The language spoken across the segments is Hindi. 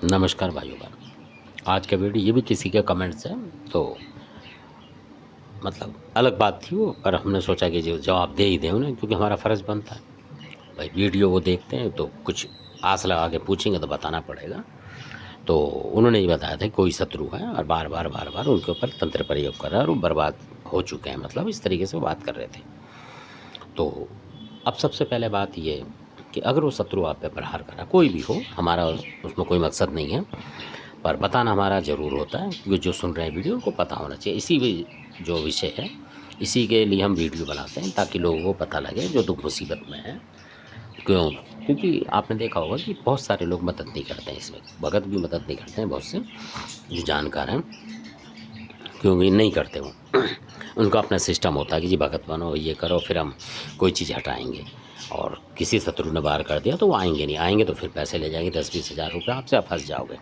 नमस्कार भाइयों बहनों। आज का वीडियो ये भी किसी के कमेंट्स है, तो मतलब अलग बात थी वो, पर हमने सोचा कि जो जवाब दे ही दें उन्हें, क्योंकि हमारा फ़र्ज़ बनता है। भाई वीडियो वो देखते हैं तो कुछ आस लगा के पूछेंगे तो बताना पड़ेगा। तो उन्होंने ये बताया था कि कोई शत्रु है और बार बार उनके ऊपर तंत्र प्रयोग कर रहा है और वो बर्बाद हो चुके हैं, मतलब इस तरीके से वो बात कर रहे थे। तो अब सबसे पहले बात ये कि अगर वो शत्रु आप पे प्रहार कर रहा है, कोई भी हो, हमारा उसमें कोई मकसद नहीं है, पर बताना हमारा ज़रूर होता है, क्योंकि जो सुन रहे हैं वीडियो उनको पता होना चाहिए। इसी भी जो विषय है, इसी के लिए हम वीडियो बनाते हैं, ताकि लोगों को पता लगे जो दुख मुसीबत में है। क्यों? क्योंकि आपने देखा होगा कि बहुत सारे लोग मदद नहीं करते हैं इसमें, भगत भी मदद नहीं करते हैं, बहुत से जो जानकार हैं, क्योंकि नहीं करते वो। उनका अपना सिस्टम होता है कि जी भगत बनो, ये करो, फिर हम कोई चीज़ हटाएँगे। और किसी शत्रु ने वार कर दिया तो वो आएँगे नहीं, आएँगे तो फिर पैसे ले जाएँगे 10-20 हज़ार रुपये आपसे, आप फँस जाओगे।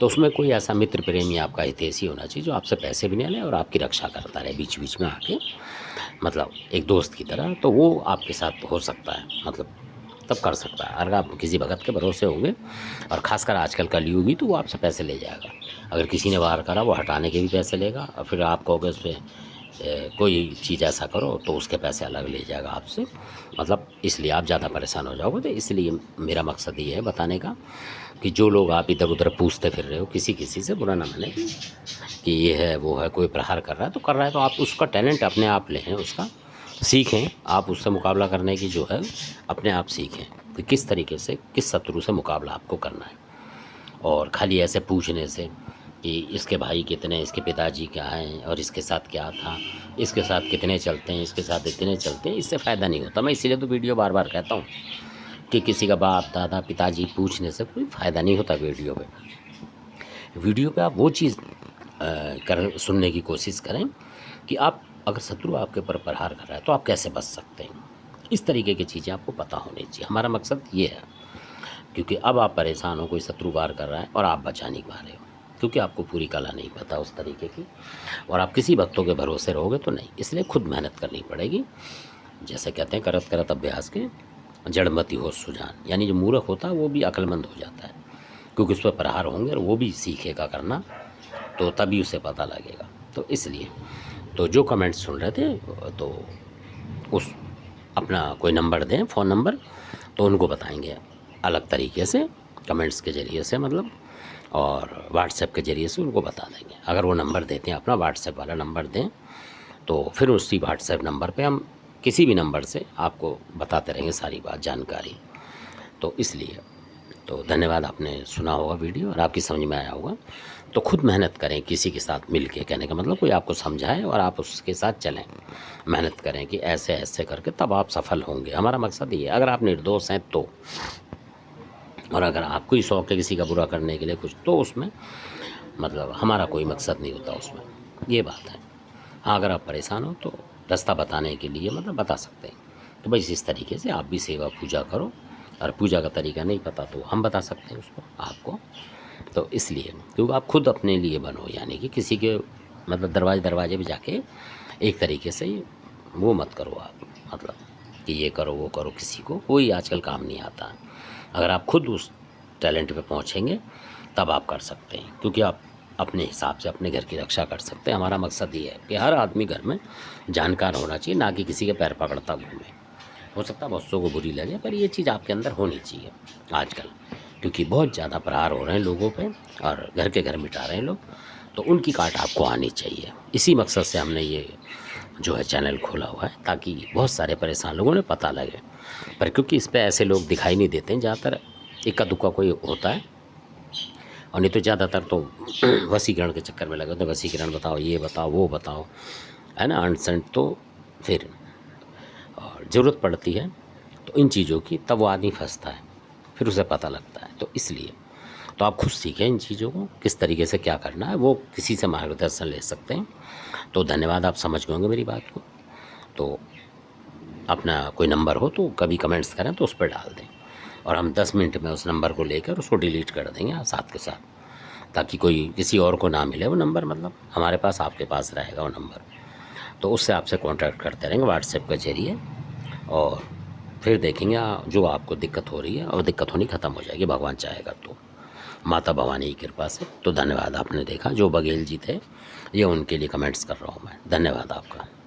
तो उसमें कोई ऐसा मित्र प्रेमी आपका हितैषी होना चाहिए जो आपसे पैसे भी नहीं ले और आपकी रक्षा करता रहे बीच-बीच में आके, मतलब एक दोस्त की तरह। तो वो आपके साथ हो सकता है, मतलब तब कर सकता है। अगर आप किसी भगत के भरोसे होंगे, और ख़ासकर आजकल कलयुग ही, तो वो आपसे पैसे ले जाएगा। अगर किसी ने वार करा, वो हटाने के भी पैसे लेगा, और फिर आप कहोगे उस पे कोई चीज़ ऐसा करो, तो उसके पैसे अलग ले जाएगा आपसे। मतलब इसलिए आप ज़्यादा परेशान हो जाओगे। तो इसलिए मेरा मकसद ये है बताने का कि जो लोग आप इधर-उधर पूछते फिर रहे हो, किसी-किसी से बुरा ना माने कि ये है, वो है, कोई प्रहार कर रहा है तो कर रहा है, तो आप उसका टैलेंट अपने आप लें, उसका सीखें। आप उससे मुकाबला करने की जो है अपने आप सीखें कि किस तरीके से, किस शत्रु से मुकाबला आपको करना है। और खाली ऐसे पूछने से कि इसके भाई कितने, इसके पिताजी क्या हैं और इसके साथ क्या था, इसके साथ कितने चलते हैं, इसके साथ इतने चलते हैं, इससे फ़ायदा नहीं होता। मैं इसीलिए तो वीडियो बार-बार कहता हूँ कि किसी का बाप, दादा, पिताजी पूछने से कोई फ़ायदा नहीं होता वीडियो पे। वीडियो पे आप वो चीज़ कर सुनने की कोशिश करें कि आप, अगर शत्रु आपके ऊपर प्रहार कर रहा है तो आप कैसे बच सकते हैं। इस तरीके की चीज़ें आपको पता होनी चाहिए। हमारा मकसद ये है, क्योंकि अब आप परेशान हो, कोई शत्रु वार कर रहा है और आप बचा नहीं पा रहे हो, क्योंकि आपको पूरी कला नहीं पता उस तरीके की, और आप किसी भक्तों के भरोसे रहोगे तो नहीं। इसलिए खुद मेहनत करनी पड़ेगी। जैसे कहते हैं, करत करत अभ्यास के जड़मति हो सुजान, यानी जो मूर्ख होता है वो भी अक्लमंद हो जाता है, क्योंकि उस पर प्रहार होंगे और वो भी सीखेगा करना, तो तभी उसे पता लगेगा। तो इसलिए तो जो कमेंट्स सुन रहे थे, तो उस अपना कोई नंबर दें, फ़ोन नंबर, तो उनको बताएंगे अलग तरीके से, कमेंट्स के ज़रिए से मतलब, और व्हाट्सएप के ज़रिए से उनको बता देंगे। अगर वो नंबर देते हैं, अपना व्हाट्सएप वाला नंबर दें, तो फिर उसी व्हाट्सएप नंबर पे हम किसी भी नंबर से आपको बताते रहेंगे सारी बात, जानकारी। तो इसलिए तो धन्यवाद, आपने सुना होगा वीडियो और आपकी समझ में आया होगा। तो खुद मेहनत करें किसी के साथ मिल के, कहने का मतलब कोई आपको समझाए और आप उसके साथ चलें, मेहनत करें कि ऐसे ऐसे करके तब आप सफल होंगे। हमारा मकसद ये है, अगर आप निर्दोष हैं तो, और अगर आपको ही शौक है किसी का बुरा करने के लिए कुछ, तो उसमें मतलब हमारा कोई मकसद नहीं होता उसमें, ये बात है। हाँ, अगर आप परेशान हो तो रास्ता बताने के लिए मतलब बता सकते हैं। तो बस इस तरीके से आप भी सेवा पूजा करो, और पूजा का तरीका नहीं पता तो हम बता सकते हैं उसको आपको। तो इसलिए क्योंकि आप खुद अपने लिए बनो, यानी कि किसी के मतलब दरवाजे दरवाजे पे जाके एक तरीके से वो मत करो आप, मतलब कि ये करो वो करो, किसी को कोई आजकल काम नहीं आता। अगर आप खुद उस टैलेंट पे पहुँचेंगे तब आप कर सकते हैं, क्योंकि आप अपने हिसाब से अपने घर की रक्षा कर सकते हैं। हमारा मकसद ये है कि हर आदमी घर में जानकार होना चाहिए, ना कि किसी के पैर पकड़ता घूमे। हो सकता है बच्चों को बुरी लगे, पर ये चीज़ आपके अंदर होनी चाहिए आजकल, क्योंकि बहुत ज़्यादा प्रहार हो रहे हैं लोगों पे और घर के घर मिटा रहे हैं लोग, तो उनकी काट आपको आनी चाहिए। इसी मकसद से हमने ये जो है चैनल खोला हुआ है, ताकि बहुत सारे परेशान लोगों ने पता लगे। पर क्योंकि इस पे ऐसे लोग दिखाई नहीं देते हैं, ज़्यादातर इक्का दुक्का कोई होता है, और नहीं तो ज़्यादातर तो वशीकरण के चक्कर में लगे होते हैं। वशीकरण बताओ, ये बताओ, वो बताओ, है ना, अनसंट। तो फिर और ज़रूरत पड़ती है तो इन चीज़ों की, तब वो आदमी फंसता है, फिर उसे पता लगता है। तो इसलिए तो आप खुद सीखें इन चीज़ों को, किस तरीके से क्या करना है, वो किसी से मार्गदर्शन ले सकते हैं। तो धन्यवाद, आप समझ गए होंगे मेरी बात को। तो अपना कोई नंबर हो तो कभी कमेंट्स करें तो उस पर डाल दें, और हम 10 मिनट में उस नंबर को लेकर उसको डिलीट कर देंगे साथ के साथ, ताकि कोई किसी और को ना मिले वो नंबर, मतलब हमारे पास आपके पास रहेगा वो नंबर। तो उससे आपसे कांटेक्ट करते रहेंगे व्हाट्सएप के ज़रिए, और फिर देखेंगे जो आपको दिक्कत हो रही है, और दिक्कत होनी ख़त्म हो जाएगी भगवान चाहेगा तो। माता भवानी की कृपा से। तो धन्यवाद, आपने देखा जो बघेल जी थे, ये उनके लिए कमेंट्स कर रहा हूँ मैं। धन्यवाद आपका।